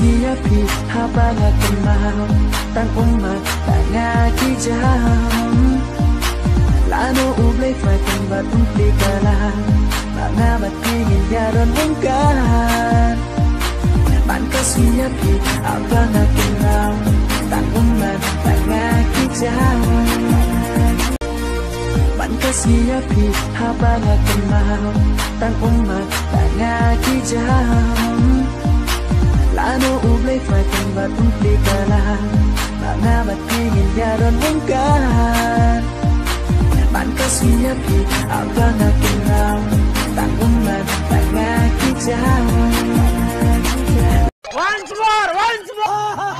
siya pi habang kenal tang umat tangaki jam lano ublay fai tempat umplikala mga matingin yaron mungkan man siya pi habang kenal tang umat tangaki jam man siya pi habang kenal tang umat tangaki jam lano ublay fai tempat umplikala mga matingin yaron mungkan man siya pi habang kenal tang umat tangaki jam. Once more!